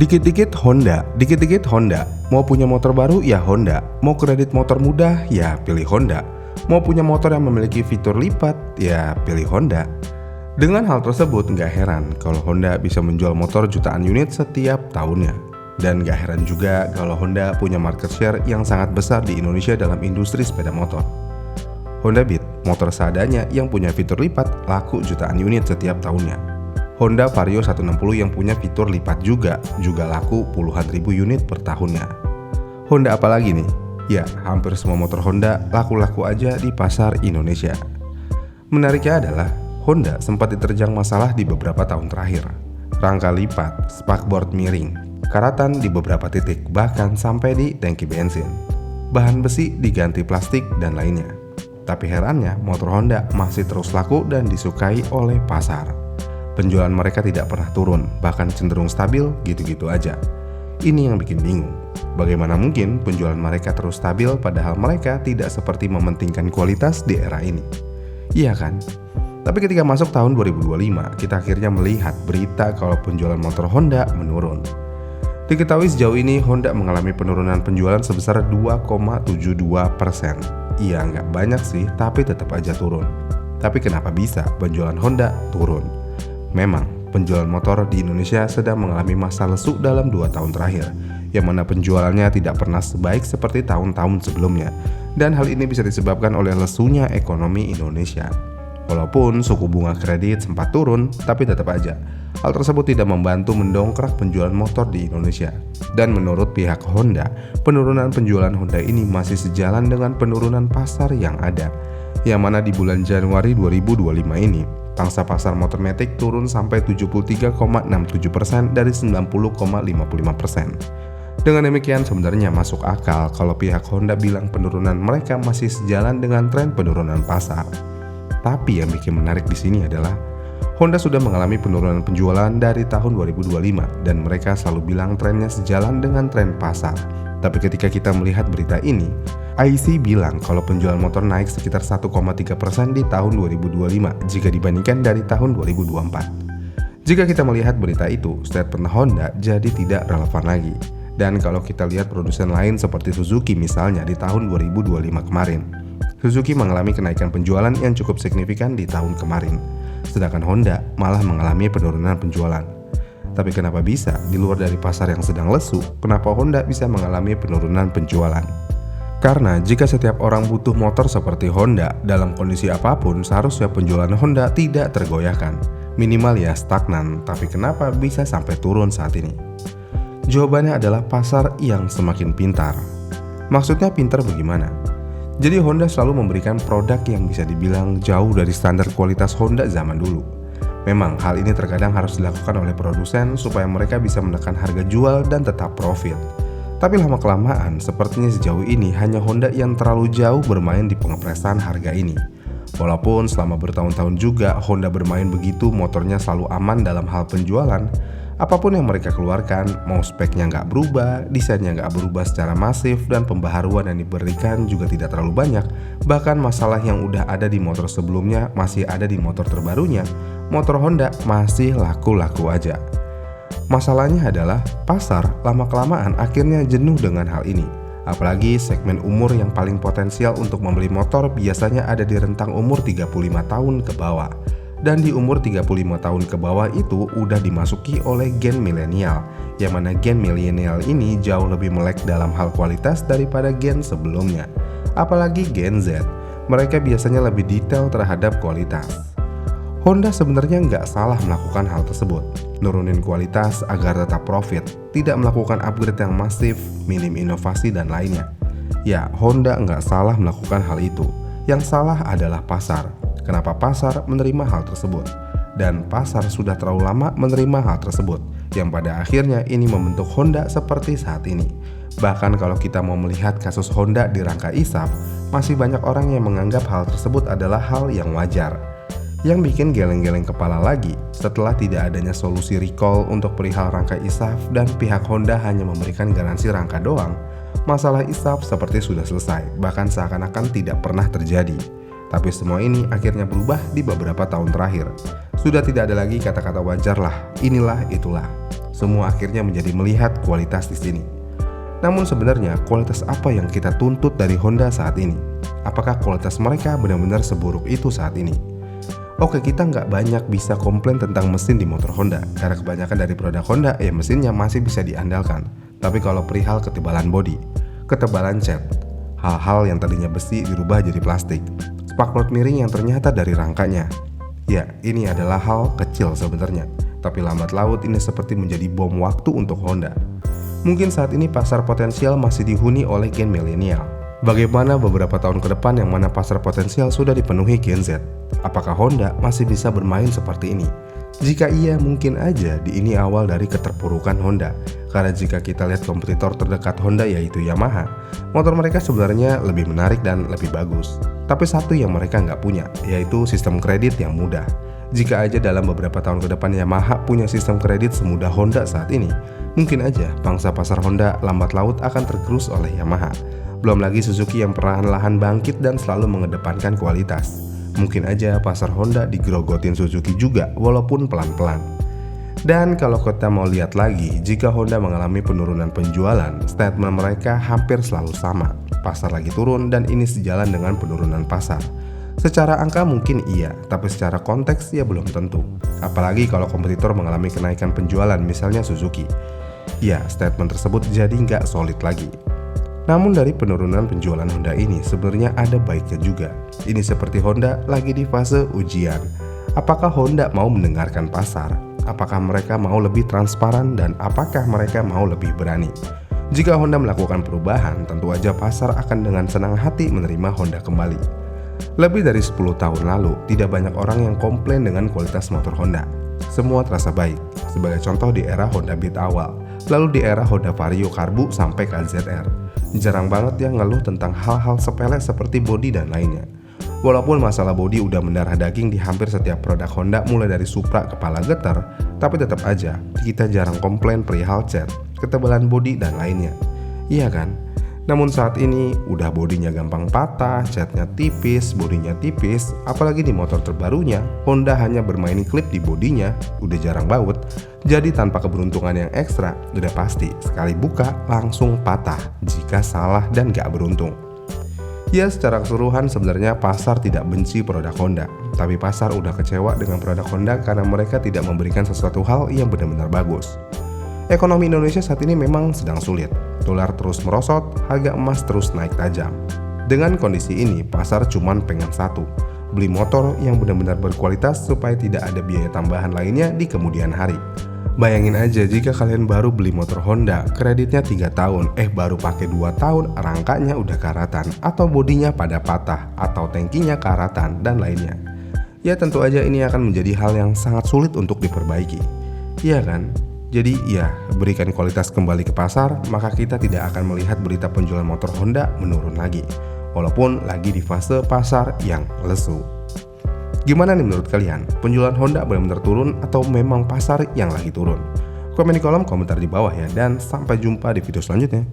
Dikit-dikit Honda. Mau punya motor baru ya Honda. Mau kredit motor mudah ya pilih Honda. Mau punya motor yang memiliki fitur lipat ya pilih Honda. Dengan hal tersebut gak heran kalau Honda bisa menjual motor jutaan unit setiap tahunnya. Dan gak heran juga kalau Honda punya market share yang sangat besar di Indonesia dalam industri sepeda motor. Honda Beat, motor seadanya yang punya fitur lipat, laku jutaan unit setiap tahunnya. Honda Vario 160 yang punya fitur lipat juga laku puluhan ribu unit per tahunnya. Honda apalagi nih? Ya, hampir semua motor Honda laku-laku aja di pasar Indonesia. Menariknya adalah Honda sempat diterjang masalah di beberapa tahun terakhir. Rangka lipat, spakboard miring, karatan di beberapa titik, bahkan sampai di tangki bensin. Bahan besi diganti plastik dan lainnya. Tapi herannya motor Honda masih terus laku dan disukai oleh pasar. Penjualan mereka tidak pernah turun, bahkan cenderung stabil gitu-gitu aja. Ini yang bikin bingung. Bagaimana mungkin penjualan mereka terus stabil padahal mereka tidak seperti mementingkan kualitas di era ini? Iya kan? Tapi ketika masuk tahun 2025, kita akhirnya melihat berita kalau penjualan motor Honda menurun. Diketahui sejauh ini Honda mengalami penurunan penjualan sebesar 2,72%. Iya, nggak banyak sih, tapi tetap aja turun. Tapi kenapa bisa penjualan Honda turun? Memang, penjualan motor di Indonesia sedang mengalami masa lesu dalam 2 tahun terakhir, yang mana penjualannya tidak pernah sebaik seperti tahun-tahun sebelumnya. Dan hal ini bisa disebabkan oleh lesunya ekonomi Indonesia. Walaupun suku bunga kredit sempat turun, tapi tetap aja hal tersebut tidak membantu mendongkrak penjualan motor di Indonesia. Dan menurut pihak Honda, penurunan penjualan Honda ini masih sejalan dengan penurunan pasar yang ada, yang mana di bulan Januari 2025 ini pangsa pasar motor matic turun sampai 73,67% dari 90,55%. Dengan demikian sebenarnya masuk akal kalau pihak Honda bilang penurunan mereka masih sejalan dengan tren penurunan pasar. Tapi yang bikin menarik di sini adalah Honda sudah mengalami penurunan penjualan dari tahun 2025 dan mereka selalu bilang trennya sejalan dengan tren pasar. Tapi ketika kita melihat berita ini, IC bilang kalau penjualan motor naik sekitar 1,3% di tahun 2025 jika dibandingkan dari tahun 2024. Jika kita melihat berita itu, statement Honda jadi tidak relevan lagi. Dan kalau kita lihat produsen lain seperti Suzuki misalnya di tahun 2025 kemarin, Suzuki mengalami kenaikan penjualan yang cukup signifikan di tahun kemarin, sedangkan Honda malah mengalami penurunan penjualan. Tapi kenapa bisa di luar dari pasar yang sedang lesu, kenapa Honda bisa mengalami penurunan penjualan? Karena jika setiap orang butuh motor seperti Honda dalam kondisi apapun, seharusnya penjualan Honda tidak tergoyahkan, minimal ya stagnan. Tapi kenapa bisa sampai turun saat ini? Jawabannya adalah pasar yang semakin pintar. Maksudnya pintar bagaimana? Jadi Honda selalu memberikan produk yang bisa dibilang jauh dari standar kualitas Honda zaman dulu. Memang hal ini terkadang harus dilakukan oleh produsen supaya mereka bisa menekan harga jual dan tetap profit. Tapi lama-kelamaan sepertinya sejauh ini hanya Honda yang terlalu jauh bermain di pengepresan harga ini. Walaupun selama bertahun-tahun juga Honda bermain begitu, motornya selalu aman dalam hal penjualan. Apapun yang mereka keluarkan, mau speknya nggak berubah, desainnya nggak berubah secara masif, dan pembaharuan yang diberikan juga tidak terlalu banyak. Bahkan masalah yang udah ada di motor sebelumnya masih ada di motor terbarunya, motor Honda masih laku-laku aja. Masalahnya adalah pasar lama-kelamaan akhirnya jenuh dengan hal ini. Apalagi segmen umur yang paling potensial untuk membeli motor biasanya ada di rentang umur 35 tahun ke bawah. Dan di umur 35 tahun ke bawah itu udah dimasuki oleh gen milenial, yang mana gen milenial ini jauh lebih melek dalam hal kualitas daripada gen sebelumnya. Apalagi gen Z, mereka biasanya lebih detail terhadap kualitas. Honda sebenarnya nggak salah melakukan hal tersebut, nurunin kualitas agar tetap profit, tidak melakukan upgrade yang masif, minim inovasi dan lainnya. Ya, Honda nggak salah melakukan hal itu, yang salah adalah pasar. Kenapa pasar menerima hal tersebut? Dan pasar sudah terlalu lama menerima hal tersebut, yang pada akhirnya ini membentuk Honda seperti saat ini. Bahkan kalau kita mau melihat kasus Honda di rangka ISAF, masih banyak orang yang menganggap hal tersebut adalah hal yang wajar. Yang bikin geleng-geleng kepala lagi, setelah tidak adanya solusi recall untuk perihal rangka ISAF dan pihak Honda hanya memberikan garansi rangka doang, masalah ISAF seperti sudah selesai, bahkan seakan-akan tidak pernah terjadi. Tapi semua ini akhirnya berubah di beberapa tahun terakhir. Sudah tidak ada lagi kata-kata wajar lah, inilah itulah. Semua akhirnya menjadi melihat kualitas di sini. Namun sebenarnya kualitas apa yang kita tuntut dari Honda saat ini? Apakah kualitas mereka benar-benar seburuk itu saat ini? Oke, kita nggak banyak bisa komplain tentang mesin di motor Honda, karena kebanyakan dari produk Honda mesinnya masih bisa diandalkan. Tapi kalau perihal ketebalan bodi, ketebalan cat, hal-hal yang tadinya besi dirubah jadi plastik, spakbor miring yang ternyata dari rangkanya. Ya, ini adalah hal kecil sebenarnya, tapi lambat laut ini seperti menjadi bom waktu untuk Honda. Mungkin saat ini pasar potensial masih dihuni oleh gen milenial. Bagaimana beberapa tahun ke depan yang mana pasar potensial sudah dipenuhi Gen Z? Apakah Honda masih bisa bermain seperti ini? Jika iya, mungkin aja ini awal dari keterpurukan Honda. Karena jika kita lihat kompetitor terdekat Honda yaitu Yamaha, motor mereka sebenarnya lebih menarik dan lebih bagus. Tapi satu yang mereka nggak punya, yaitu sistem kredit yang mudah. Jika aja dalam beberapa tahun ke depan Yamaha punya sistem kredit semudah Honda saat ini, mungkin aja pangsa pasar Honda lambat laut akan tergerus oleh Yamaha. Belum lagi Suzuki yang perlahan-lahan bangkit dan selalu mengedepankan kualitas. Mungkin aja pasar Honda digerogotin Suzuki juga walaupun pelan-pelan. Dan kalau kita mau lihat lagi, jika Honda mengalami penurunan penjualan, statement mereka hampir selalu sama. Pasar lagi turun dan ini sejalan dengan penurunan pasar. Secara angka mungkin iya, tapi secara konteks ya belum tentu. Apalagi kalau kompetitor mengalami kenaikan penjualan, misalnya Suzuki. Ya, statement tersebut jadi nggak solid lagi. Namun dari penurunan penjualan Honda ini sebenarnya ada baiknya juga. Ini seperti Honda lagi di fase ujian. Apakah Honda mau mendengarkan pasar? Apakah mereka mau lebih transparan dan apakah mereka mau lebih berani? Jika Honda melakukan perubahan, tentu aja pasar akan dengan senang hati menerima Honda kembali. Lebih dari 10 tahun lalu, tidak banyak orang yang komplain dengan kualitas motor Honda. Semua terasa baik, sebagai contoh di era Honda Beat awal, lalu di era Honda Vario Karbu sampai ke ZR. Jarang banget yang ngeluh tentang hal-hal sepele seperti bodi dan lainnya. Walaupun masalah bodi udah mendarah daging di hampir setiap produk Honda mulai dari Supra kepala getar, tapi tetap aja kita jarang komplain perihal cat, ketebalan bodi dan lainnya. Iya kan? Namun saat ini udah bodinya gampang patah, catnya tipis, bodinya tipis, apalagi di motor terbarunya Honda hanya bermain klip di bodinya, udah jarang baut. Jadi tanpa keberuntungan yang ekstra, udah pasti sekali buka langsung patah jika salah dan gak beruntung. Ya, secara keseluruhan sebenarnya pasar tidak benci produk Honda, tapi pasar udah kecewa dengan produk Honda karena mereka tidak memberikan sesuatu hal yang benar-benar bagus. Ekonomi Indonesia saat ini memang sedang sulit, dolar terus merosot, harga emas terus naik tajam. Dengan kondisi ini, pasar cuman pengen satu, beli motor yang benar-benar berkualitas supaya tidak ada biaya tambahan lainnya di kemudian hari. Bayangin aja jika kalian baru beli motor Honda, kreditnya 3 tahun, baru pakai 2 tahun, rangkanya udah karatan, atau bodinya pada patah, atau tangkinya karatan, dan lainnya. Ya tentu aja ini akan menjadi hal yang sangat sulit untuk diperbaiki. Iya kan? Jadi ya, berikan kualitas kembali ke pasar, maka kita tidak akan melihat berita penjualan motor Honda menurun lagi, walaupun lagi di fase pasar yang lesu. Gimana nih menurut kalian? Penjualan Honda benar-benar turun atau memang pasar yang lagi turun? Komen di kolom komentar di bawah ya, dan sampai jumpa di video selanjutnya.